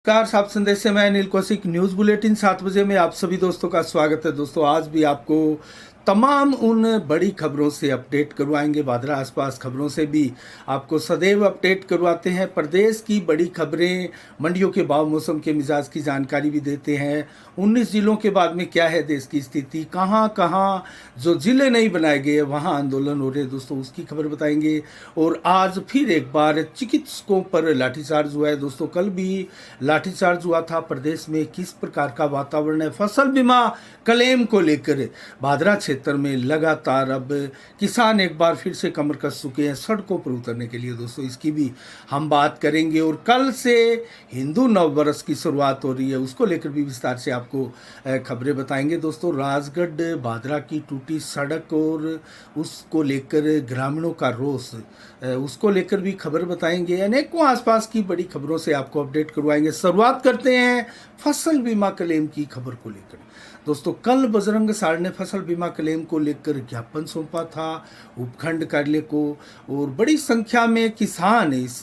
Car साहब संदेश से मैं अनिल कौशिक न्यूज़ बुलेटिन 7 बजे में आप सभी दोस्तों का स्वागत है। दोस्तों आज भी आपको तमाम उन बड़ी खबरों से अपडेट करवाएंगे। भादरा आसपास खबरों से भी आपको सदैव अपडेट करवाते हैं। प्रदेश की बड़ी खबरें, मंडियों के भाव, मौसम के मिजाज की जानकारी भी देते हैं। 19 जिलों के बाद में क्या है देश की स्थिति, कहाँ कहाँ जो जिले नहीं बनाए गए वहाँ आंदोलन हो रहे दोस्तों, उसकी खबर बताएंगे। और आज फिर एक बार चिकित्सकों पर लाठीचार्ज हुआ है दोस्तों। कल भी लाठीचार्ज हुआ था। प्रदेश में किस प्रकार का वातावरण है, फसल बीमा क्लेम को लेकर भादरा क्षेत्र में लगातार अब किसान एक बार फिर से कमर कस चुके हैं सड़कों पर उतरने के लिए दोस्तों, इसकी भी हम बात करेंगे। और कल से हिंदू नववर्ष की शुरुआत हो रही है, उसको लेकर भी विस्तार से आपको खबरें बताएंगे दोस्तों। राजगढ़ भादरा की टूटी सड़क और उसको लेकर ग्रामीणों का रोष, उसको लेकर भी खबर बताएंगे। अनेकों आसपास की बड़ी खबरों से आपको अपडेट करवाएंगे। शुरुआत करते हैं फसल बीमा क्लेम की खबर को लेकर दोस्तों। कल बजरंग साड़ ने फसल बीमा क्लेम को लेकर ज्ञापन सौंपा था उपखंड कार्यालय को, और बड़ी संख्या में किसान इस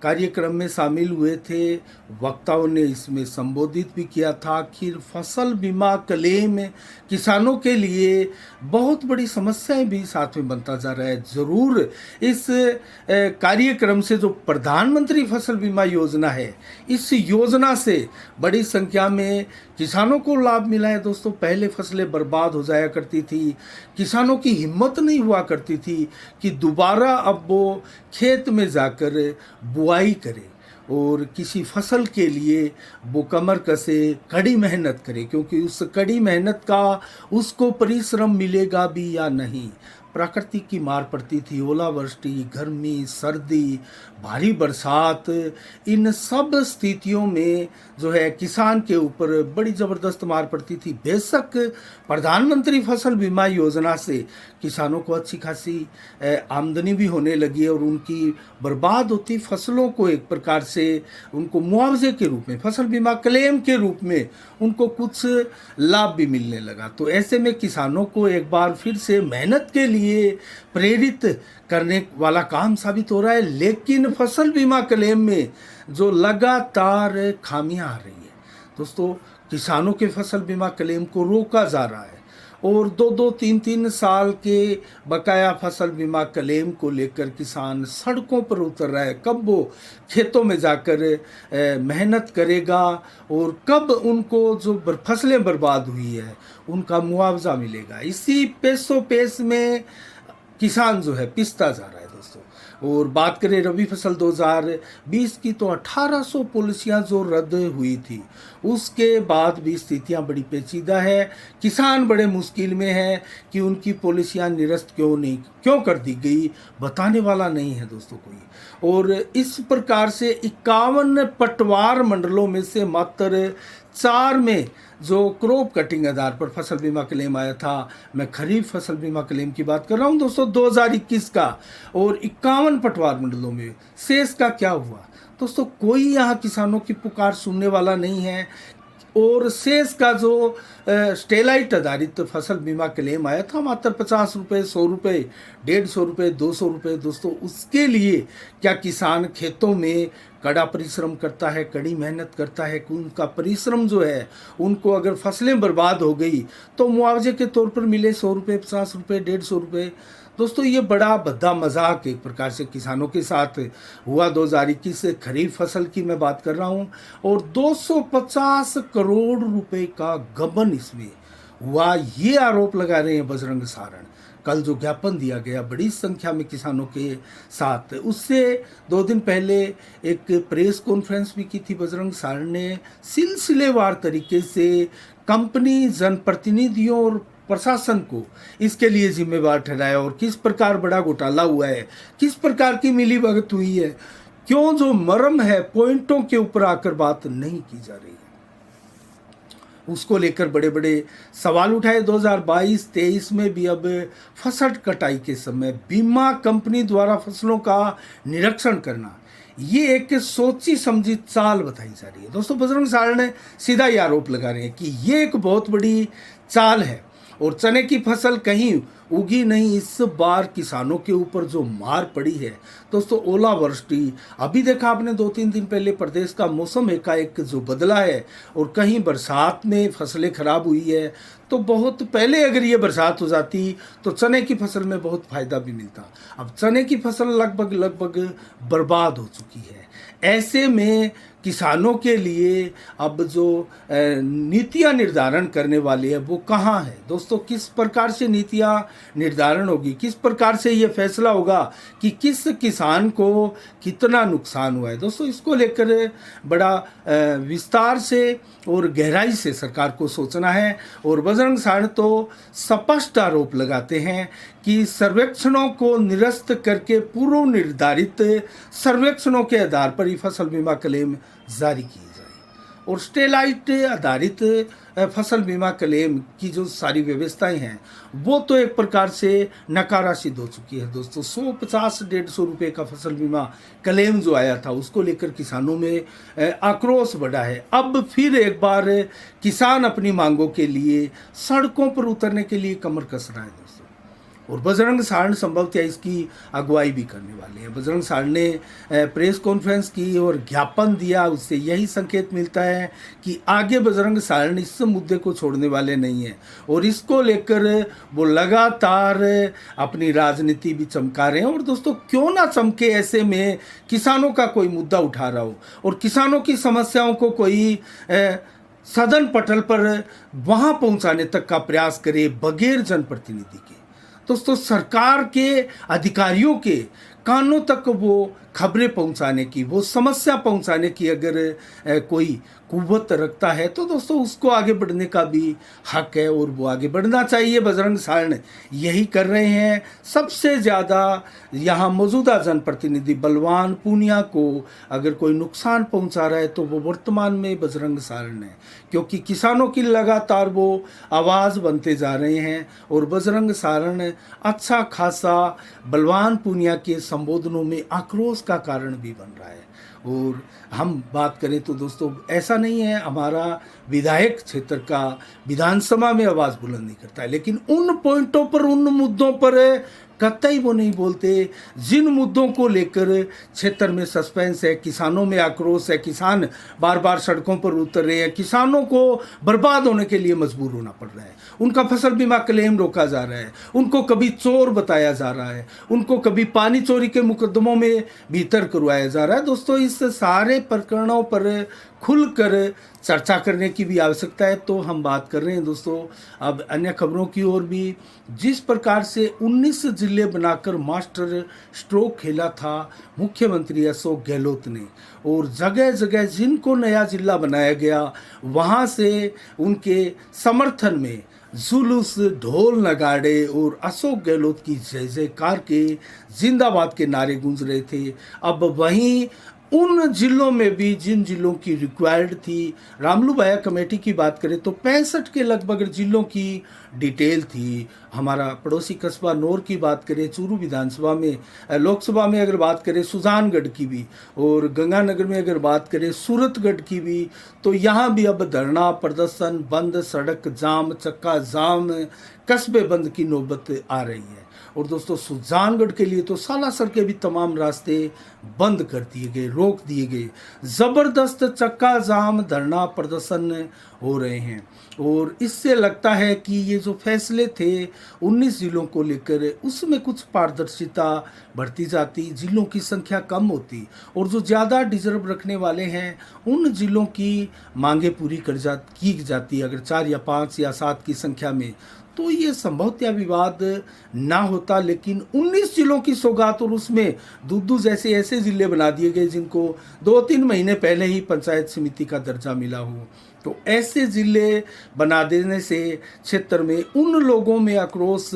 कार्यक्रम में शामिल हुए थे। वक्ताओं ने इसमें संबोधित भी किया था। आखिर फसल बीमा क्लेम किसानों के लिए बहुत बड़ी समस्याएं भी साथ में बनता जा रहा है। ज़रूर इस कार्यक्रम से जो प्रधानमंत्री फसल बीमा योजना है, इस योजना से बड़ी संख्या में किसानों को लाभ मिला है दोस्तों। पहले फसलें बर्बाद हो जाया करती थी, किसानों की हिम्मत नहीं हुआ करती थी कि दोबारा अब वो खेत में जाकर बुआई करे और किसी फसल के लिए वो कमर कसे, कड़ी मेहनत करे, क्योंकि उस कड़ी मेहनत का उसको परिश्रम मिलेगा भी या नहीं। प्रकृति की मार पड़ती थी, ओलावृष्टि, गर्मी, सर्दी, भारी बरसात, इन सब स्थितियों में जो है किसान के ऊपर बड़ी ज़बरदस्त मार पड़ती थी। बेशक प्रधानमंत्री फसल बीमा योजना से किसानों को अच्छी खासी आमदनी भी होने लगी और उनकी बर्बाद होती फसलों को एक प्रकार से उनको मुआवजे के रूप में, फसल बीमा क्लेम के रूप में उनको कुछ लाभ भी मिलने लगा। तो ऐसे में किसानों को एक बार फिर से मेहनत के लिए प्रेरित करने वाला काम साबित हो रहा है। लेकिन फसल बीमा क्लेम में जो लगातार खामियां आ रही है दोस्तों, किसानों के फसल बीमा क्लेम को रोका जा रहा है और 2-2, 3-3 साल के बकाया फसल बीमा क्लेम को लेकर किसान सड़कों पर उतर रहा है। कब वो खेतों में जाकर मेहनत करेगा और कब उनको जो फसलें बर्बाद हुई है उनका मुआवजा मिलेगा। इसी पेशो पेश में किसान जो है पिसता जा रहा है दोस्तों। और बात करें रबी फसल 2020 की, तो 1800 पॉलिसियां जो रद्द हुई थी, उसके बाद भी स्थितियां बड़ी पेचीदा है। किसान बड़े मुश्किल में है कि उनकी पॉलिसियां निरस्त क्यों कर दी गई, बताने वाला नहीं है दोस्तों कोई। और इस प्रकार से 51 पटवार मंडलों में से मात्र 4 में जो क्रॉप कटिंग आधार पर फसल बीमा क्लेम आया था, मैं खरीफ फसल बीमा क्लेम की बात कर रहा हूं दोस्तों 2021 का, और 51 पटवार मंडलों में शेष का क्या हुआ दोस्तों? कोई यहाँ किसानों की पुकार सुनने वाला नहीं है। और शेष का जो स्टेलाइट आधारित फसल बीमा क्लेम आया था मात्र 50 रुपये, 100 रुपये, 150 रुपये, 200 रुपये दोस्तों, उसके लिए क्या किसान खेतों में कड़ा परिश्रम करता है, कड़ी मेहनत करता है कि उनका परिश्रम जो है, उनको अगर फसलें बर्बाद हो गई तो मुआवजे के तौर पर मिले 100 रुपये, 50 रुपये, 150 रुपये दोस्तों? ये बड़ा भद्दा मजाक एक प्रकार से किसानों के साथ हुआ। 2021 खरीफ फसल की मैं बात कर रहा हूँ, और 250 करोड़ रुपए का गबन इसमें हुआ, ये आरोप लगा रहे हैं बजरंग सारण। कल जो ज्ञापन दिया गया बड़ी संख्या में किसानों के साथ, उससे 2 दिन पहले एक प्रेस कॉन्फ्रेंस भी की थी बजरंग सारण ने। सिलसिलेवार तरीके से कंपनी, जनप्रतिनिधियों और प्रशासन को इसके लिए जिम्मेवार ठहराया, और किस प्रकार बड़ा घोटाला हुआ है, किस प्रकार की मिलीभगत हुई है, क्यों जो मर्म है पॉइंटों के ऊपर आकर बात नहीं की जा रही है, उसको लेकर बड़े बड़े सवाल उठाए। 2022-23 में भी अब फसल कटाई के समय बीमा कंपनी द्वारा फसलों का निरीक्षण करना, ये एक सोची समझी चाल बताई जा रही है दोस्तों। बजरंग सारण ने सीधा ये आरोप लगा रहे हैं कि ये एक बहुत बड़ी चाल है और चने की फसल कहीं उगी नहीं। इस बार किसानों के ऊपर जो मार पड़ी है दोस्तों, ओलावृष्टि, अभी देखा आपने 2-3 दिन पहले प्रदेश का मौसम एकाएक जो बदला है और कहीं बरसात में फसलें खराब हुई है। तो बहुत पहले अगर ये बरसात हो जाती तो चने की फसल में बहुत फायदा भी मिलता। अब चने की फसल लगभग बर्बाद हो चुकी है। ऐसे में किसानों के लिए अब जो नीतियां निर्धारण करने वाली है वो कहाँ है दोस्तों? किस प्रकार से नीतियां निर्धारण होगी, किस प्रकार से ये फैसला होगा कि किस किसान को कितना नुकसान हुआ है दोस्तों? इसको लेकर बड़ा विस्तार से और गहराई से सरकार को सोचना है। और बजरंग सारण तो स्पष्ट आरोप लगाते हैं कि सर्वेक्षणों को निरस्त करके पूर्व निर्धारित सर्वेक्षणों के आधार पर ही फसल बीमा क्लेम जारी की जाए और स्टेलाइट आधारित फसल बीमा क्लेम की जो सारी व्यवस्थाएं हैं वो तो एक प्रकार से नकारा सिद्ध हो चुकी है दोस्तों। 150-150 रुपये का फसल बीमा क्लेम जो आया था उसको लेकर किसानों में आक्रोश बढ़ा है। अब फिर एक बार किसान अपनी मांगों के लिए सड़कों पर उतरने के लिए कमर कस रहा है दोस्तों। और बजरंग सारण संभवतः इसकी अगुवाई भी करने वाले हैं। बजरंग सारण ने प्रेस कॉन्फ्रेंस की और ज्ञापन दिया, उससे यही संकेत मिलता है कि आगे बजरंग सारण इस मुद्दे को छोड़ने वाले नहीं हैं और इसको लेकर वो लगातार अपनी राजनीति भी चमका रहे हैं। और दोस्तों क्यों ना चमके, ऐसे में किसानों का कोई मुद्दा उठा रहा हो और किसानों की समस्याओं को कोई सदन पटल पर वहाँ पहुँचाने तक का प्रयास करे बगैर जनप्रतिनिधि के। दोस्तों सरकार के अधिकारियों के कानों तक वो खबरें पहुंचाने की, वो समस्या पहुंचाने की अगर कोई कुव्वत रखता है तो दोस्तों उसको आगे बढ़ने का भी हक है और वो आगे बढ़ना चाहिए। बजरंग सारण यही कर रहे हैं। सबसे ज़्यादा यहाँ मौजूदा जनप्रतिनिधि बलवान पूनिया को अगर कोई नुकसान पहुँचा रहा है तो वो वर्तमान में बजरंग सारण है, क्योंकि किसानों की लगातार वो आवाज़ बनते जा रहे हैं और बजरंग सारण अच्छा खासा बलवान पूनिया के संबोधनों में आक्रोश का कारण भी बन रहा है। और हम बात करें तो दोस्तों ऐसा नहीं है हमारा विधायक क्षेत्र का विधानसभा में आवाज़ बुलंद नहीं करता है, लेकिन उन पॉइंटों पर, उन मुद्दों पर कतई वो नहीं बोलते जिन मुद्दों को लेकर क्षेत्र में सस्पेंस है, किसानों में आक्रोश है, किसान बार बार सड़कों पर उतर रहे हैं, किसानों को बर्बाद होने के लिए मजबूर होना पड़ रहा है, उनका फसल बीमा क्लेम रोका जा रहा है, उनको कभी चोर बताया जा रहा है, उनको कभी पानी चोरी के मुकदमों में भीतर करवाया जा रहा है। दोस्तों इस सारे प्रकरणों पर खुलकर चर्चा करने की भी आवश्यकता है। तो हम बात कर रहे हैं दोस्तों अब अन्य खबरों की ओर भी। जिस प्रकार से 19 जिले बनाकर मास्टर स्ट्रोक खेला था मुख्यमंत्री अशोक गहलोत ने, और जगह जगह जिनको नया जिला बनाया गया वहाँ से उनके समर्थन में जुलूस, ढोल नगाड़े और अशोक गहलोत की जय जयकार के, जिंदाबाद के नारे गूंज रहे थे। अब वहीं उन जिलों में भी जिन जिलों की रिक्वायर्ड थी, रामलू बाया कमेटी की बात करें तो 65 के लगभग जिलों की डिटेल थी। हमारा पड़ोसी कस्बा नौर की बात करें, चूरू विधानसभा में, लोकसभा में अगर बात करें सुजानगढ़ की भी, और गंगानगर में अगर बात करें सूरतगढ़ की भी, तो यहाँ भी अब धरना प्रदर्शन, बंद, सड़क जाम, चक्का जाम, कस्बे बंद की नौबत आ रही है। और दोस्तों सुजानगढ़ के लिए तो सालासर के भी तमाम रास्ते बंद कर दिए गए, रोक दिए गए। ज़बरदस्त चक्का जाम, धरना प्रदर्शन हो रहे हैं और इससे लगता है कि ये जो फैसले थे 19 जिलों को लेकर, उसमें कुछ पारदर्शिता बढ़ती जाती, जिलों की संख्या कम होती और जो ज़्यादा डिजर्व रखने वाले हैं उन जिलों की मांगे पूरी की जाती अगर 4 या 5 या 7 की संख्या में, तो ये संभवतः विवाद ना होता। लेकिन 19 जिलों की सौगात और उसमें दूदू जैसे ऐसे ज़िले बना दिए गए जिनको 2-3 महीने पहले ही पंचायत समिति का दर्जा मिला हो, तो ऐसे ज़िले बना देने से क्षेत्र में उन लोगों में आक्रोश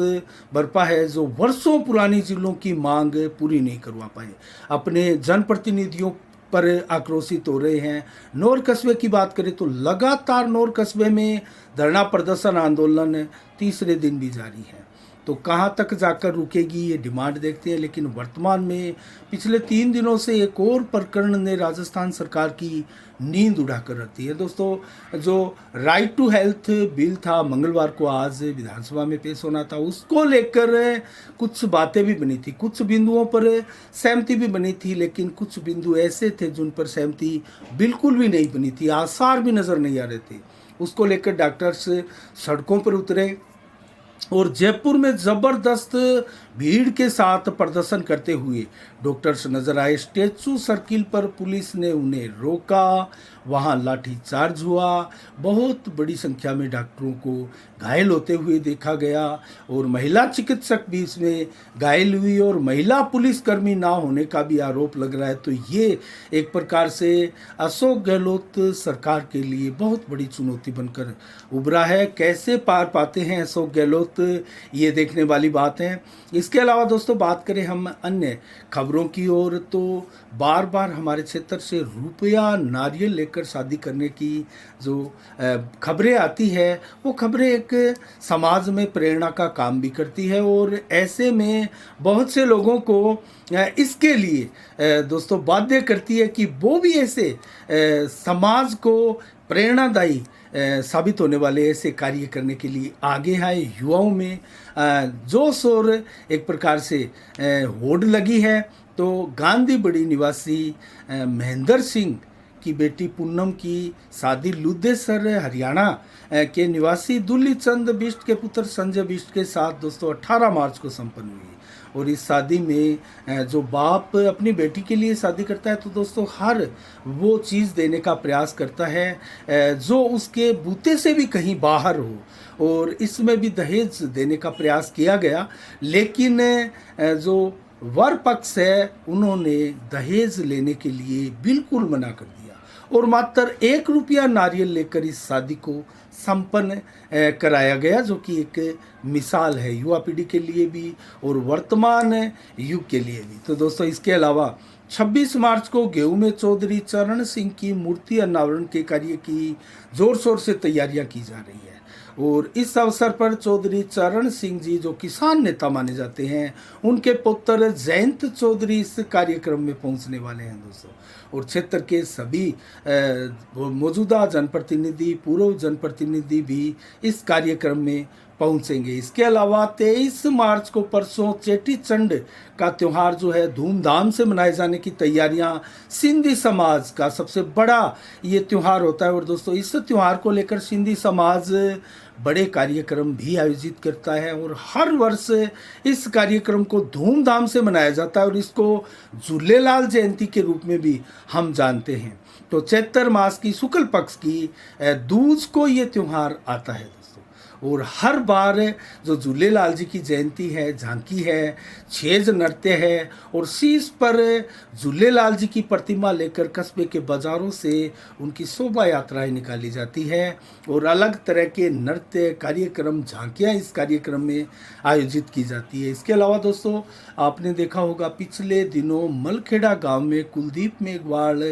बरपा है जो वर्षों पुरानी जिलों की मांग पूरी नहीं करवा पाए, अपने जनप्रतिनिधियों पर आक्रोशित हो रहे हैं। नौर कस्बे की बात करें तो लगातार नौर कस्बे में धरना प्रदर्शन आंदोलन तीसरे दिन भी जारी है। तो कहाँ तक जाकर रुकेगी ये डिमांड देखते हैं। लेकिन वर्तमान में पिछले 3 दिनों से एक और प्रकरण ने राजस्थान सरकार की नींद उड़ाकर रखी है दोस्तों। जो राइट टू हेल्थ बिल था, मंगलवार को आज विधानसभा में पेश होना था, उसको लेकर कुछ बातें भी बनी थी, कुछ बिंदुओं पर सहमति भी बनी थी, लेकिन कुछ बिंदु ऐसे थे जिन पर सहमति बिल्कुल भी नहीं बनी थी, आसार भी नज़र नहीं आ रहे थे। उसको लेकर डॉक्टर्स सड़कों पर उतरे और जयपुर में ज़बरदस्त भीड़ के साथ प्रदर्शन करते हुए डॉक्टर्स नजर आए। स्टैचू सर्किल पर पुलिस ने उन्हें रोका, वहां लाठीचार्ज हुआ, बहुत बड़ी संख्या में डॉक्टरों को घायल होते हुए देखा गया और महिला चिकित्सक भी इसमें घायल हुई और महिला पुलिसकर्मी ना होने का भी आरोप लग रहा है। तो ये एक प्रकार से अशोक गहलोत सरकार के लिए बहुत बड़ी चुनौती बनकर उभरा है। कैसे पार पाते हैं अशोक गहलोत, ये देखने वाली बात है। इसके अलावा दोस्तों बात करें हम अन्य खबरों की ओर, तो बार बार हमारे क्षेत्र से रुपया नारियल लेकर शादी करने की जो खबरें आती है, वो खबरें एक समाज में प्रेरणा का काम भी करती है और ऐसे में बहुत से लोगों को इसके लिए दोस्तों बाध्य करती है कि वो भी ऐसे समाज को प्रेरणादायी साबित होने वाले ऐसे कार्य करने के लिए आगे आए। युवाओं में जोश और एक प्रकार से होड़ लगी है। तो गांधी बड़ी निवासी महेंद्र सिंह की बेटी पूनम की शादी लुधेसर हरियाणा के निवासी दुली चंद बिष्ट के पुत्र संजय बिष्ट के साथ दोस्तों 18 मार्च को संपन्न हुई। और इस शादी में जो बाप अपनी बेटी के लिए शादी करता है तो दोस्तों हर वो चीज़ देने का प्रयास करता है जो उसके बूते से भी कहीं बाहर हो, और इसमें भी दहेज देने का प्रयास किया गया। लेकिन जो वर पक्ष है उन्होंने दहेज लेने के लिए बिल्कुल मना कर दिया और मात्र 1 रुपया नारियल लेकर इस शादी को संपन्न कराया गया, जो कि एक मिसाल है युवा पीढ़ी के लिए भी और वर्तमान युग के लिए भी। तो दोस्तों इसके अलावा 26 मार्च को गेहूं में चौधरी चरण सिंह की मूर्ति अनावरण के कार्य की जोर शोर से तैयारियां की जा रही है और इस अवसर पर चौधरी चरण सिंह जी जो किसान नेता माने जाते हैं, उनके पुत्र जयंत चौधरी इस कार्यक्रम में पहुंचने वाले हैं दोस्तों। और क्षेत्र के सभी मौजूदा जनप्रतिनिधि, पूर्व जनप्रतिनिधि भी इस कार्यक्रम में पहुंचेंगे। इसके अलावा 23 मार्च को परसों चेटी चंड का त्यौहार जो है धूमधाम से मनाए जाने की तैयारियां, सिंधी समाज का सबसे बड़ा ये त्यौहार होता है और दोस्तों इस त्यौहार को लेकर सिंधी समाज बड़े कार्यक्रम भी आयोजित करता है और हर वर्ष इस कार्यक्रम को धूमधाम से मनाया जाता है और इसको झूलेलाल जयंती के रूप में भी हम जानते हैं। तो चैत्र मास की शुक्ल पक्ष की दूज को ये त्यौहार आता है और हर बार जो झूलेलाल जी की जयंती है, झांकी है, छेज नृत्य है और शीश पर झूलेलाल जी की प्रतिमा लेकर कस्बे के बाजारों से उनकी शोभा यात्राएं निकाली जाती है और अलग तरह के नृत्य कार्यक्रम, झांकियां इस कार्यक्रम में आयोजित की जाती है। इसके अलावा दोस्तों आपने देखा होगा पिछले दिनों मलखेड़ा गांव में कुलदीप मेघवाल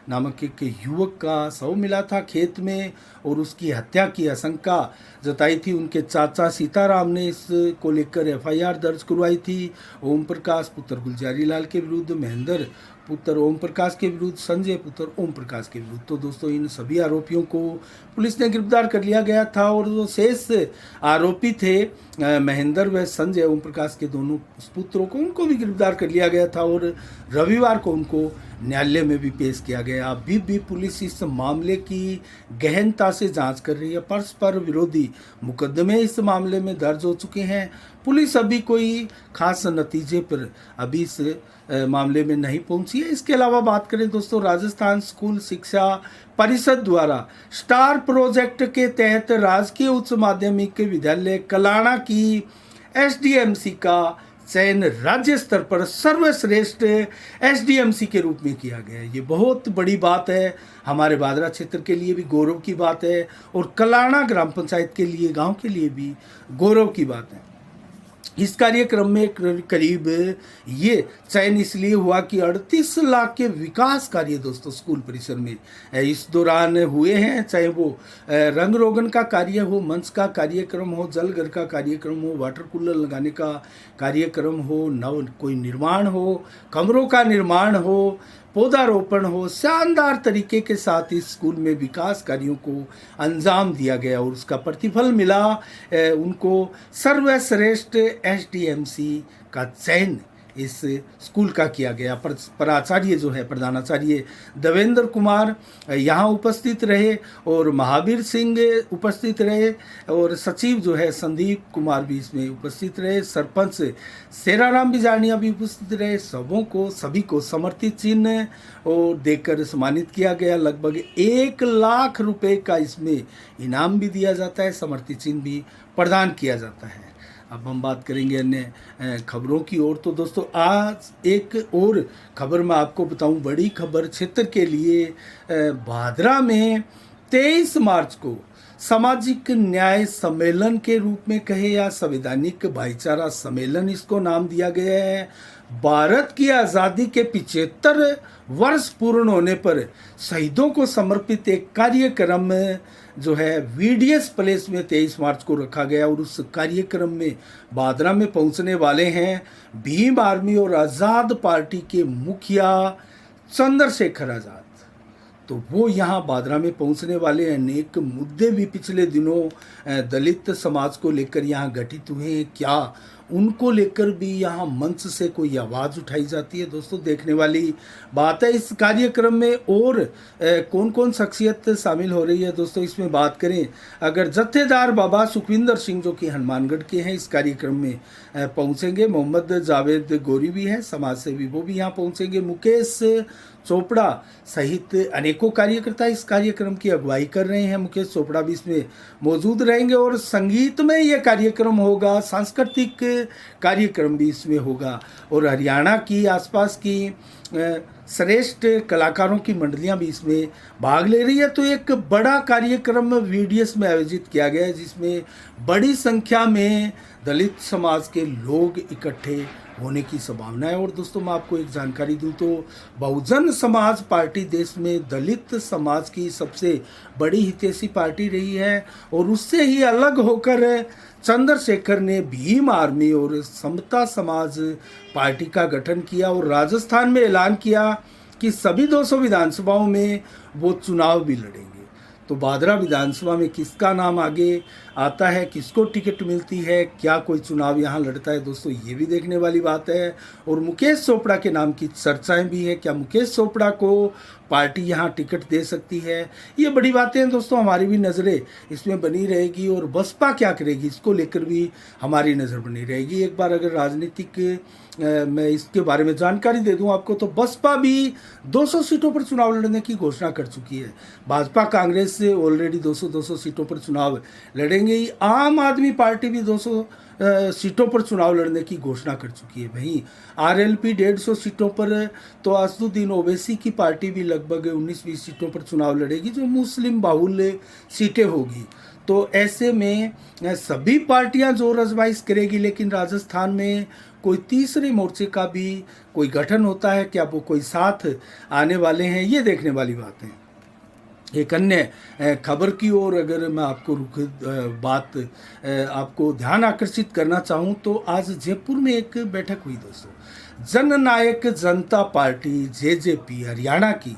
नामक एक युवक का शव मिला था खेत में और उसकी हत्या की आशंका जताई थी। उनके चाचा सीताराम ने इसको लेकर एफआईआर दर्ज करवाई थी। ओम प्रकाश पुत्र गुलजारी लाल के विरुद्ध, महेंद्र पुत्र ओम प्रकाश के विरुद्ध, संजय पुत्र ओम प्रकाश के विरुद्ध। तो दोस्तों इन सभी आरोपियों को पुलिस ने गिरफ्तार कर लिया गया था और जो शेष आरोपी थे महेंद्र व संजय ओम प्रकाश के दोनों पुत्रों को, उनको भी गिरफ्तार कर लिया गया था और रविवार को उनको न्यायालय में भी पेश किया गया। अभी भी पुलिस इस मामले की गहनता से जांच कर रही है। परस्पर विरोधी मुकदमे इस मामले में दर्ज हो चुके हैं। पुलिस अभी कोई खास नतीजे पर अभी इस मामले में नहीं पहुंची है। इसके अलावा बात करें दोस्तों, राजस्थान स्कूल शिक्षा परिषद द्वारा स्टार प्रोजेक्ट के तहत राजकीय उच्च माध्यमिक विद्यालय कलाना की एसडीएमसी का चयन राज्य स्तर पर सर्वश्रेष्ठ एसडीएमसी के रूप में किया गया है। ये बहुत बड़ी बात है, हमारे बादरा क्षेत्र के लिए भी गौरव की बात है और कलाना ग्राम पंचायत के लिए, गांव के लिए भी गौरव की बात है। इस कार्यक्रम में करीब ये चयन इसलिए हुआ कि 38 लाख के विकास कार्य दोस्तों स्कूल परिसर में इस दौरान हुए हैं, चाहे वो रंग रोगन का कार्य हो, मंच का कार्यक्रम हो, जल घर का कार्यक्रम हो, वाटर कूलर लगाने का कार्यक्रम हो, नव कोई निर्माण हो, कमरों का निर्माण हो, पौधारोपण हो। शानदार तरीके के साथ इस स्कूल में विकास कार्यों को अंजाम दिया गया और उसका प्रतिफल मिला। उनको सर्वश्रेष्ठ एसडीएमसी का चयन इस स्कूल का किया गया। प्राचार्य जो है, प्रधानाचार्य देवेंद्र कुमार यहाँ उपस्थित रहे और महावीर सिंह उपस्थित रहे और सचिव जो है संदीप कुमार भी इसमें उपस्थित रहे। सरपंच सेराराम बिजानिया भी उपस्थित रहे। सभी को समर्थित चिन्ह और देकर सम्मानित किया गया। लगभग 1 लाख रुपए का इसमें इनाम भी दिया जाता है, समर्थित चिन्ह भी प्रदान किया जाता है। अब हम बात करेंगे अन्य खबरों की ओर। तो दोस्तों आज एक और खबर मैं आपको बताऊं, बड़ी खबर क्षेत्र के लिए। भादरा में 23 मार्च को सामाजिक न्याय सम्मेलन के रूप में कहे या संवैधानिक भाईचारा सम्मेलन इसको नाम दिया गया है। भारत की आज़ादी के 75 वर्ष पूर्ण होने पर शहीदों को समर्पित एक कार्यक्रम जो है वीडीएस प्लेस में 23 मार्च को रखा गया और उस कार्यक्रम में भादरा में पहुंचने वाले हैं भीम आर्मी और आज़ाद पार्टी के मुखिया चंद्रशेखर आज़ाद। तो वो यहाँ भादरा में पहुँचने वाले अनेक मुद्दे भी पिछले दिनों दलित समाज को लेकर यहाँ घटित हुए हैं, क्या उनको लेकर भी यहाँ मंच से कोई आवाज़ उठाई जाती है। दोस्तों देखने वाली बात है इस कार्यक्रम में। और कौन कौन शख्सियत शामिल हो रही है दोस्तों, इसमें बात करें अगर जत्थेदार बाबा सुखविंदर सिंह जो कि हनुमानगढ़ के हैं इस कार्यक्रम में पहुँचेंगे। मोहम्मद जावेद गोरी भी है, समाज सेवी, वो भी यहाँ पहुँचेंगे। मुकेश चोपड़ा सहित अनेकों कार्यकर्ता इस कार्यक्रम की अगुवाई कर रहे हैं। मुकेश चोपड़ा भी इसमें मौजूद रहेंगे और संगीत में ये कार्यक्रम होगा, सांस्कृतिक कार्यक्रम भी इसमें होगा और हरियाणा की आसपास की श्रेष्ठ कलाकारों की मंडलियां भी इसमें भाग ले रही है। तो एक बड़ा कार्यक्रम वीडीएस में आयोजित किया गया है जिसमें बड़ी संख्या में दलित समाज के लोग इकट्ठे होने की संभावना है। और दोस्तों मैं आपको एक जानकारी दूं तो बहुजन समाज पार्टी देश में दलित समाज की सबसे बड़ी हितैषी पार्टी रही है और उससे ही अलग होकर चंद्रशेखर ने भीम आर्मी और समता समाज पार्टी का गठन किया और राजस्थान में ऐलान किया कि सभी 200 विधानसभाओं में वो चुनाव भी लड़ेंगे। तो भादरा विधानसभा में किसका नाम आगे आता है, किसको टिकट मिलती है, क्या कोई चुनाव यहाँ लड़ता है दोस्तों, ये भी देखने वाली बात है। और मुकेश चोपड़ा के नाम की चर्चाएं भी है, क्या मुकेश चोपड़ा को पार्टी यहाँ टिकट दे सकती है। ये बड़ी बातें हैं दोस्तों, हमारी भी नज़रें इसमें बनी रहेगी और बसपा क्या करेगी इसको लेकर भी हमारी नज़र बनी रहेगी। एक बार अगर राजनीतिक मैं इसके बारे में जानकारी दे दूं आपको तो बसपा भी 200 सीटों पर चुनाव लड़ने की घोषणा कर चुकी है। भाजपा कांग्रेस से ऑलरेडी 200 सीटों पर चुनाव लड़ेंगे ही। आम आदमी पार्टी भी 200 सीटों पर चुनाव लड़ने की घोषणा कर चुकी है। वहीं आरएलपी 150 सीटों पर, तो असदुद्दीन ओवैसी की पार्टी भी लगभग 19-20 सीटों पर चुनाव लड़ेगी जो मुस्लिम बाहुल्य सीटें होगी। तो ऐसे में सभी पार्टियां जोर आजमाइश करेगी, लेकिन राजस्थान में कोई तीसरे मोर्चे का भी कोई गठन होता है, क्या वो कोई साथ आने वाले हैं, ये देखने वाली बात है। एक अन्य खबर की ओर अगर मैं आपको आपको ध्यान आकर्षित करना चाहूँ तो आज जयपुर में एक बैठक हुई दोस्तों। जननायक जनता पार्टी जेजेपी हरियाणा की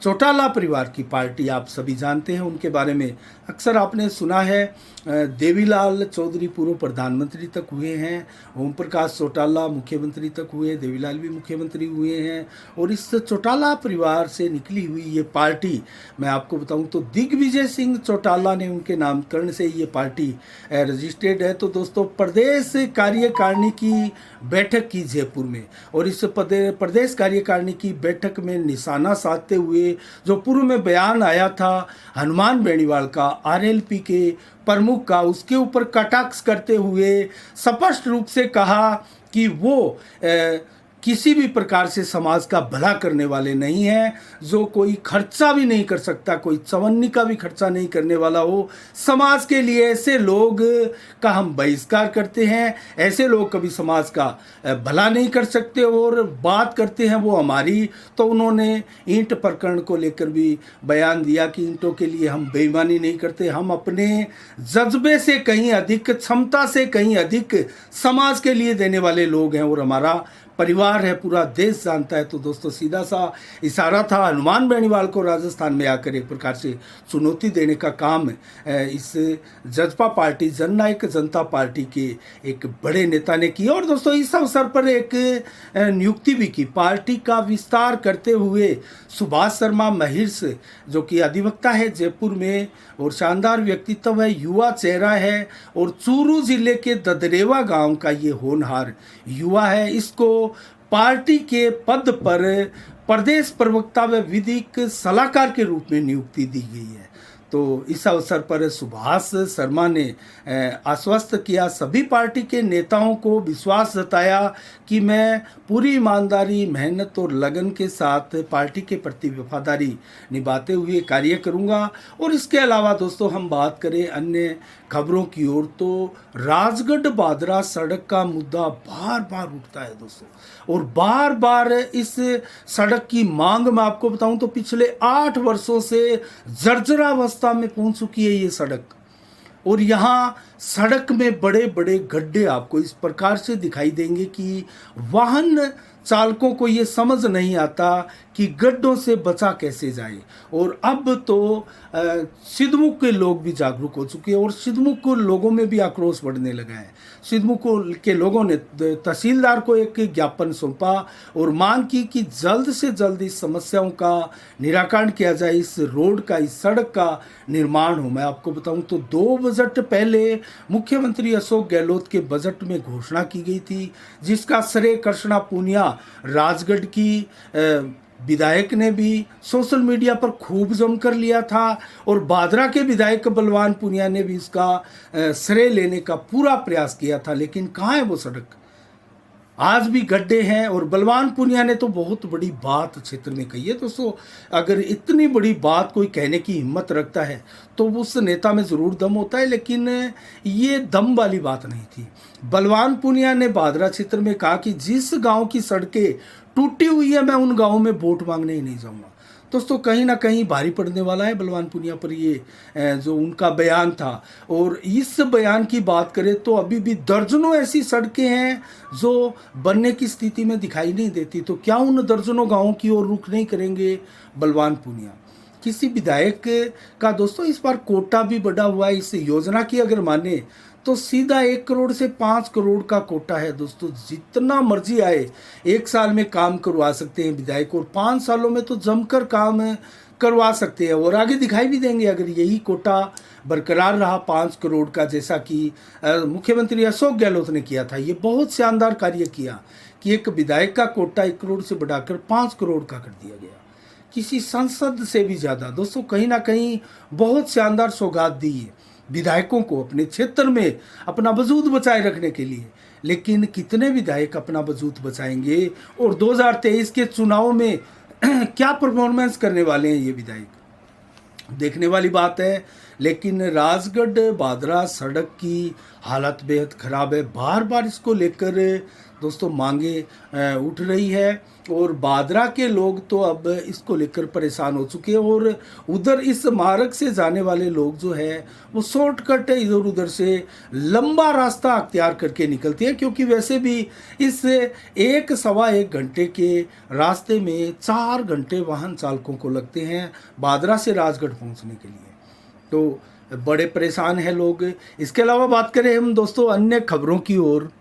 चौटाला परिवार की पार्टी आप सभी जानते हैं, उनके बारे में अक्सर आपने सुना है। देवीलाल चौधरी पूर्व प्रधानमंत्री तक हुए हैं, ओम प्रकाश चौटाला मुख्यमंत्री तक हुए, देवीलाल भी मुख्यमंत्री हुए हैं। और इस चौटाला परिवार से निकली हुई ये पार्टी मैं आपको बताऊं तो दिग्विजय सिंह चौटाला ने उनके नामकरण से ये पार्टी रजिस्टर्ड है। तो दोस्तों प्रदेश कार्यकारिणी की बैठक की जयपुर में और इस प्रदेश कार्यकारिणी की बैठक में निशाना साधते हुए जो पूर्व में बयान आया था हनुमान बेनीवाल का, आरएलपी के प्रमुख का, उसके ऊपर कटाक्ष करते हुए स्पष्ट रूप से कहा कि वो किसी भी प्रकार से समाज का भला करने वाले नहीं हैं, जो कोई खर्चा भी नहीं कर सकता, कोई चवन्नी का भी खर्चा नहीं करने वाला हो समाज के लिए, ऐसे लोग का हम बहिष्कार करते हैं। ऐसे लोग कभी समाज का भला नहीं कर सकते और बात करते हैं वो हमारी। तो उन्होंने ईंट प्रकरण को लेकर भी बयान दिया कि ईंटों के लिए हम बेईमानी नहीं करते, हम अपने जज्बे से कहीं अधिक, क्षमता से कहीं अधिक समाज के लिए देने वाले लोग हैं और हमारा परिवार है, पूरा देश जानता है। तो दोस्तों सीधा सा इशारा था हनुमान बेनीवाल को राजस्थान में आकर एक प्रकार से चुनौती देने का काम इस जजपा पार्टी, जननायक जनता पार्टी के एक बड़े नेता ने किया। और दोस्तों इस अवसर पर एक नियुक्ति भी की, पार्टी का विस्तार करते हुए सुभाष शर्मा महिर्स, जो कि अधिवक्ता है जयपुर में और शानदार व्यक्तित्व है, युवा चेहरा है और चूरू जिले के ददरेवा गांव का ये होनहार युवा है, इसको पार्टी के पद पर प्रदेश प्रवक्ता व विधिक सलाहकार के रूप में नियुक्ति दी गई है। तो इस अवसर पर सुभाष शर्मा ने आश्वस्त किया, सभी पार्टी के नेताओं को विश्वास जताया कि मैं पूरी ईमानदारी, मेहनत और लगन के साथ पार्टी के प्रति वफादारी निभाते हुए कार्य करूंगा। और इसके अलावा दोस्तों हम बात करें अन्य खबरों की ओर, तो राजगढ़ बादरा सड़क का मुद्दा बार बार उठता है दोस्तों, और बार बार इस सड़क की मांग मैं आपको बताऊं तो पिछले 8 वर्षों से जर्जरावस्था में पहुंच चुकी है ये सड़क। और यहाँ सड़क में बड़े बड़े गड्ढे आपको इस प्रकार से दिखाई देंगे कि वाहन चालकों को ये समझ नहीं आता कि गड्ढों से बचा कैसे जाए। और अब तो सिद्धमुख के लोग भी जागरूक हो चुके हैं और सिद्धमुख के लोगों में भी आक्रोश बढ़ने लगा है। सिद्धमुख के लोगों ने तहसीलदार को एक ज्ञापन सौंपा और मांग की कि जल्द से जल्द इस समस्याओं का निराकरण किया जाए, इस रोड का, इस सड़क का निर्माण हो। मैं आपको बताऊं तो 2 बजट पहले मुख्यमंत्री अशोक गहलोत के बजट में घोषणा की गई थी, जिसका श्रेय कृष्णा पूनिया राजगढ़ की विधायक ने भी सोशल मीडिया पर खूब जमकर लिया था और बादरा के विधायक बलवान पूनिया ने भी इसका श्रेय लेने का पूरा प्रयास किया था। लेकिन कहाँ है वो सड़क? आज भी गड्ढे हैं। और बलवान पूनिया ने तो बहुत बड़ी बात क्षेत्र में कही है दोस्तों। अगर इतनी बड़ी बात कोई कहने की हिम्मत रखता है तो उस नेता में ज़रूर दम होता है, लेकिन ये दम वाली बात नहीं थी। बलवान पूनिया ने बादरा क्षेत्र में कहा कि जिस गांव की सड़कें टूटी हुई है मैं उन गांवों में वोट मांगने ही नहीं जाऊंगा। दोस्तों कहीं ना कहीं भारी पड़ने वाला है बलवान पूनिया पर ये जो उनका बयान था। और इस बयान की बात करें तो अभी भी दर्जनों ऐसी सड़कें हैं जो बनने की स्थिति में दिखाई नहीं देती। तो क्या उन दर्जनों गांवों की ओर रुख नहीं करेंगे बलवान पूनिया? किसी विधायक का दोस्तों इस बार कोटा भी बढ़ा हुआ है। इस योजना की अगर माने तो सीधा 1 करोड़ से 5 करोड़ का कोटा है दोस्तों। जितना मर्जी आए 1 साल में काम करवा सकते हैं विधायक, और 5 सालों में तो जमकर काम करवा सकते हैं और आगे दिखाई भी देंगे अगर यही कोटा बरकरार रहा 5 करोड़ का, जैसा कि मुख्यमंत्री अशोक गहलोत ने किया था। ये बहुत शानदार कार्य किया कि एक विधायक का कोटा 1 करोड़ से बढ़ाकर 5 करोड़ का कर दिया गया, किसी सांसद से भी ज़्यादा। दोस्तों कहीं ना कहीं बहुत शानदार सौगात दी है विधायकों को अपने क्षेत्र में अपना वजूद बचाए रखने के लिए। लेकिन कितने विधायक अपना वजूद बचाएंगे और 2023 के चुनाव में क्या परफॉर्मेंस करने वाले हैं ये विधायक, देखने वाली बात है। लेकिन राजगढ़ बादरा सड़क की हालत बेहद ख़राब है। बार बार इसको लेकर दोस्तों मांगे उठ रही है और बादरा के लोग तो अब इसको लेकर परेशान हो चुके हैं। और उधर इस मार्ग से जाने वाले लोग जो है वो शॉर्टकट इधर उधर से लंबा रास्ता अख्तियार करके निकलते हैं, क्योंकि वैसे भी इस 1-1.25 घंटे के रास्ते में 4 घंटे वाहन चालकों को लगते हैं बादरा से राजगढ़ पहुंचने के लिए। तो बड़े परेशान हैं लोग। इसके अलावा बात करें हम दोस्तों अन्य खबरों की ओर,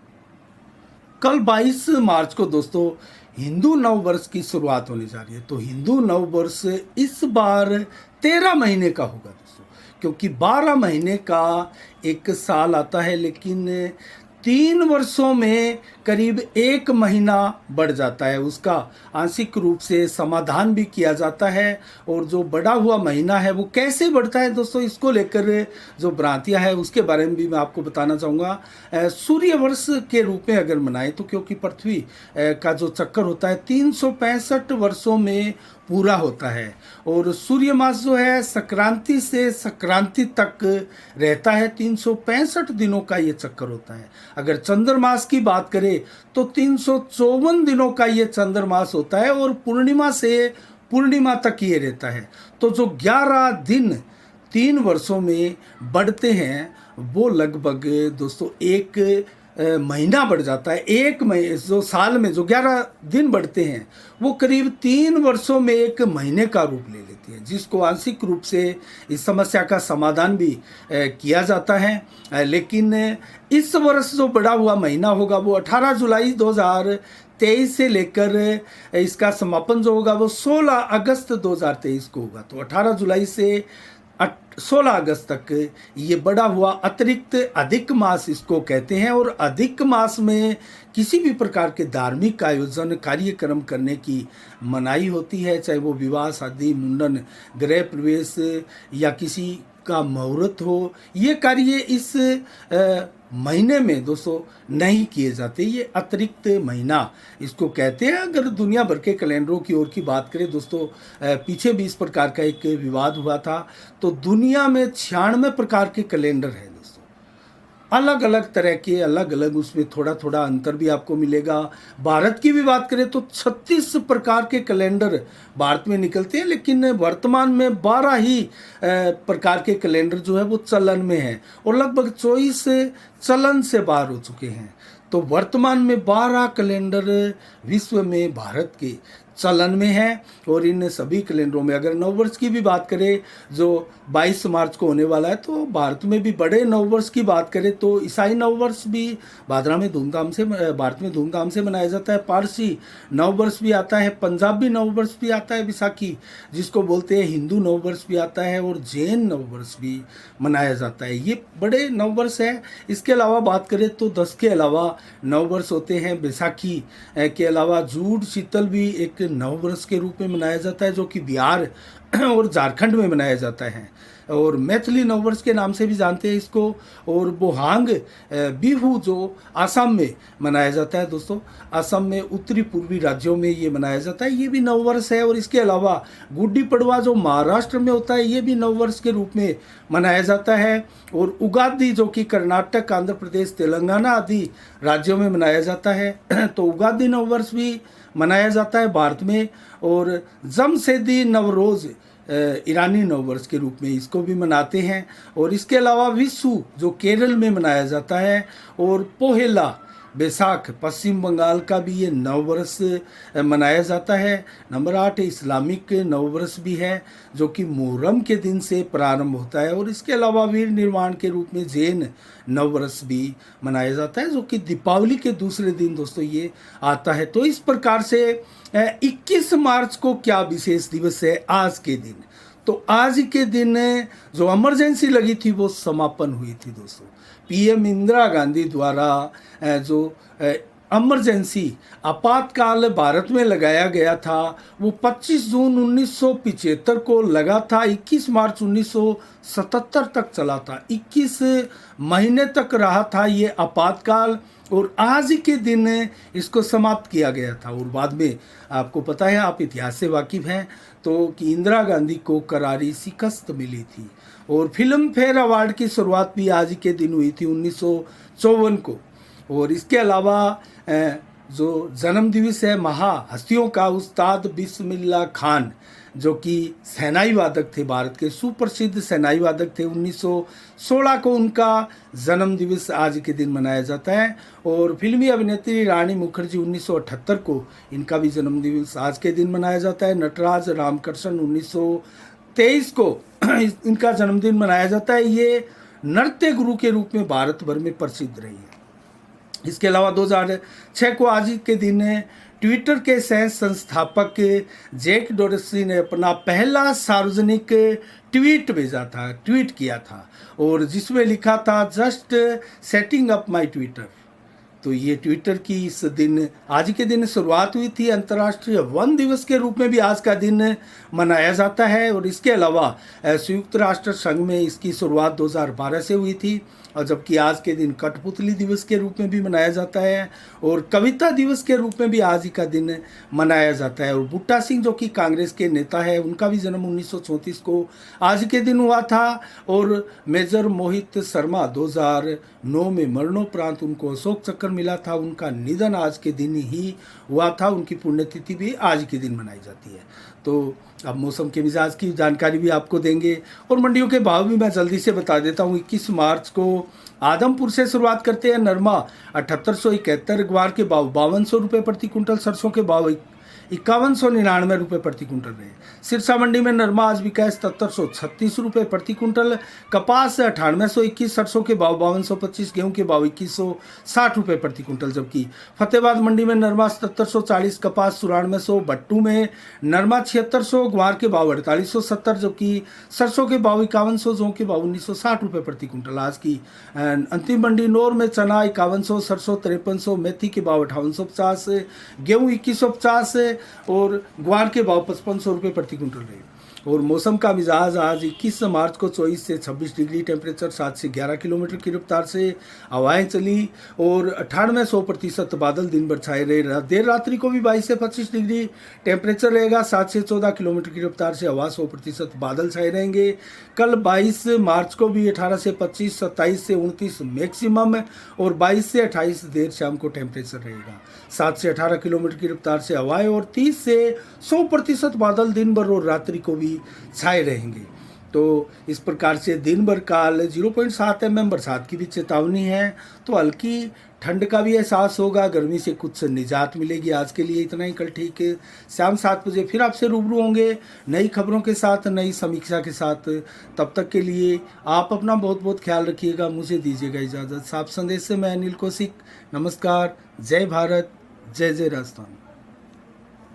कल 22 मार्च को दोस्तों हिंदू नव वर्ष की शुरुआत होने जा रही है। तो हिंदू नव वर्ष इस बार 13 महीने का होगा दोस्तों, क्योंकि 12 महीने का एक साल आता है, लेकिन 3 वर्षों में करीब 1 महीना बढ़ जाता है। उसका आंशिक रूप से समाधान भी किया जाता है। और जो बढ़ा हुआ महीना है वो कैसे बढ़ता है दोस्तों, इसको लेकर जो भ्रांतियाँ हैं उसके बारे में भी मैं आपको बताना चाहूँगा। सूर्य वर्ष के रूप में अगर मनाएं तो, क्योंकि पृथ्वी का जो चक्कर होता है 365 वर्षों में पूरा होता है। और सूर्य मास जो है संक्रांति से संक्रांति तक रहता है, 365 दिनों का ये चक्कर होता है। अगर चंद्रमास की बात करें तो 354 दिनों का ये चंद्रमास होता है और पूर्णिमा से पूर्णिमा तक ये रहता है। तो जो 11 दिन 3 वर्षों में बढ़ते हैं वो लगभग दोस्तों 1 महीना बढ़ जाता है। 1 महीने जो साल में जो 11 दिन बढ़ते हैं वो करीब 3 वर्षों में 1 महीने का रूप ले लेती है, जिसको आंशिक रूप से इस समस्या का समाधान भी किया जाता है। लेकिन इस वर्ष जो बढ़ा हुआ महीना होगा वो 18 जुलाई 2023 से लेकर इसका समापन जो होगा वो 16 अगस्त 2023 को होगा। तो 18 जुलाई से 16 अगस्त तक ये बढ़ा हुआ अतिरिक्त अधिक मास इसको कहते हैं। और अधिक मास में किसी भी प्रकार के धार्मिक आयोजन कार्यक्रम करने की मनाही होती है, चाहे वो विवाह शादी मुंडन गृह प्रवेश या किसी का मुहूर्त हो। ये कार्य इस महीने में दोस्तों नहीं किए जाते, ये अतिरिक्त महीना इसको कहते हैं। अगर दुनिया भर के कैलेंडरों की ओर की बात करें दोस्तों, पीछे भी इस प्रकार का एक विवाद हुआ था। तो दुनिया में 96 प्रकार के कैलेंडर हैं दोस्तों, अलग अलग तरह के, अलग अलग उसमें थोड़ा थोड़ा अंतर भी आपको मिलेगा। भारत की भी बात करें तो 36 प्रकार के कैलेंडर भारत में निकलते हैं, लेकिन वर्तमान में 12 ही प्रकार के कैलेंडर जो है वो चलन में हैं और लगभग 24 चलन से बाहर हो चुके हैं। तो वर्तमान में 12 कैलेंडर विश्व में भारत के चलन में है। और इन सभी कैलेंडरों में अगर नववर्ष की भी बात करें जो 22 मार्च को होने वाला है, तो भारत में भी बड़े नववर्ष की बात करें तो ईसाई नववर्ष भी भाद्रा में धूमधाम से भारत में धूमधाम से मनाया जाता है। पारसी नववर्ष भी आता है, पंजाबी नववर्ष भी आता है, बैसाखी जिसको बोलते हैं, हिंदू नववर्ष भी आता है और जैन नववर्ष भी मनाया जाता है। ये बड़े नववर्ष है। इसके अलावा बात करें तो 10 के अलावा नववर्ष होते हैं। बैसाखी के अलावा जूड़ शीतल भी एक नववर्ष के रूप में मनाया जाता है, जो कि बिहार और झारखंड में मनाया जाता है और मैथिली नववर्ष के नाम से भी जानते हैं इसको। और बोहांग बिहू जो असम में मनाया जाता है दोस्तों, असम में उत्तरी पूर्वी राज्यों में ये मनाया जाता है, ये भी नववर्ष है। और इसके अलावा गुड्डी पड़वा जो महाराष्ट्र में होता है ये भी नववर्ष के रूप में मनाया जाता है। और उगादि जो कि कर्नाटक आंध्र प्रदेश तेलंगाना आदि राज्यों में मनाया जाता है तो उगादि नववर्ष भी मनाया जाता है भारत में। और जमशेदी नवरोज़ ईरानी नववर्ष के रूप में इसको भी मनाते हैं। और इसके अलावा विशु जो केरल में मनाया जाता है और पोहेला बैसाख पश्चिम बंगाल का भी ये नववर्ष मनाया जाता है। नंबर 8 इस्लामिक नववर्ष भी है जो कि मुहर्रम के दिन से प्रारंभ होता है। और इसके अलावा वीर निर्माण के रूप में जैन नववर्ष भी मनाया जाता है जो कि दीपावली के दूसरे दिन दोस्तों ये आता है। तो इस प्रकार से 21 मार्च को क्या विशेष दिवस है आज के दिन, तो आज के दिन जो इमरजेंसी लगी थी वो समापन हुई थी दोस्तों। पीएम इंदिरा गांधी द्वारा जो इमरजेंसी आपातकाल भारत में लगाया गया था वो 25 जून 1975 को लगा था, 21 मार्च 1977 तक चला था, 21 महीने तक रहा था ये आपातकाल। और आज के दिन इसको समाप्त किया गया था। और बाद में आपको पता है, आप इतिहास से वाकिफ़ हैं तो कि इंदिरा गांधी को करारी शिकस्त मिली थी। और फिल्म फेयर अवार्ड की शुरुआत भी आज के दिन हुई थी 1954 को। और इसके अलावा जो जन्म दिवस है महाहस्तियों का, उस्ताद बिस्मिल्लाह खान जो कि सेनाई वादक थे, भारत के सुप्रसिद्ध सेनाई वादक थे, 1916 को उनका जन्म दिवस आज के दिन मनाया जाता है। और फिल्मी अभिनेत्री रानी मुखर्जी 1978 को इनका भी जन्म दिवस आज के दिन मनाया जाता है। नटराज रामकृष्ण 1923 को इनका जन्मदिन मनाया जाता है। ये नृत्य गुरु के रूप में भारत भर में प्रसिद्ध रही है। इसके अलावा 2006 को आज के दिन ट्विटर के सह संस्थापक जैक डोरसी ने अपना पहला सार्वजनिक ट्वीट किया था और जिसमें लिखा था just setting up my Twitter. तो ये ट्विटर की इस दिन आज के दिन शुरुआत हुई थी। अंतर्राष्ट्रीय वन दिवस के रूप में भी आज का दिन मनाया जाता है और इसके अलावा संयुक्त राष्ट्र संघ में इसकी शुरुआत 2012 से हुई थी, और जबकि आज के दिन कठपुतली दिवस के रूप में भी मनाया जाता है और कविता दिवस के रूप में भी आज ही का दिन मनाया जाता है। और बूटा सिंह जो कि कांग्रेस के नेता है, उनका भी जन्म 1934 को आज के दिन हुआ था। और मेजर मोहित शर्मा 2009 में मरणोपरांत उनको अशोक चक्र मिला था, उनका निधन आज के दिन ही हुआ था। उनकी पुण्यतिथि भी आज के दिन मनाई जाती है। तो अब मौसम के मिजाज की जानकारी भी आपको देंगे और मंडियों के भाव भी मैं जल्दी से बता देता हूँ। 21 मार्च को आदमपुर से शुरुआत करते हैं। नरमा 7871, ग्वार के भाव 5200 रुपये प्रति कुंटल, सरसों के भाव 5199 रुपये प्रति कुंटल रहे। सिरसा मंडी में नरमा आज बिका है 7736 रुपये प्रति कुंटल, कपास 9821, सरसों के भाव 5225, गेहूं के भाव 2160 रुपये प्रति कुंटल। जबकि फतेहाबाद मंडी में नरमा 7740, कपास 9400, भट्टू में नरमा 7600, ग्वार के भाव 4870, जबकि सरसों के भाव 5100, जौ के भाव 1960 रुपये प्रति कुंटल। आज की अंतिम मंडी नौर में चना 5100, सरसों 5300, मेथी के भाव 5850, गेहूँ 2150 और ग्वार के भाव 5500 रुपये प्रति कुंटल रहे। और मौसम का मिजाज आज 21 मार्च को 24 से 26 डिग्री, टेम्परेचर 7 से 11 किलोमीटर की रफ्तार से हवाएं चली और 98-100% बादल दिन भर छाए रहे। देर रात्रि को भी 22 से 25 डिग्री टेम्परेचर रहेगा, 7 से 14 किलोमीटर की रफ्तार से हवा 100% बादल छाए रहेंगे। कल 22 मार्च को भी 18 से 25, 27 से 29 मैक्सिमम और 22 से 28 देर शाम को टेम्परेचर रहेगा। 7 से 18 किलोमीटर की रफ्तार से हवाएं और 30 से 100% बादल दिन भर और रात्रि को भी छाए रहेंगे। तो इस प्रकार से दिन भर काल 0.7 mm बरसात की भी चेतावनी है। तो हल्की ठंड का भी एहसास होगा, गर्मी से कुछ निजात मिलेगी। आज के लिए इतना ही, कल ठीक है शाम 7 बजे फिर आपसे रूबरू होंगे नई खबरों के साथ, नई समीक्षा के साथ। तब तक के लिए आप अपना बहुत बहुत ख्याल रखिएगा। मुझे दीजिएगा इजाज़त। साफ संदेश से मैं अनिल कौशिक, नमस्कार, जय भारत, जय जय राजस्थान।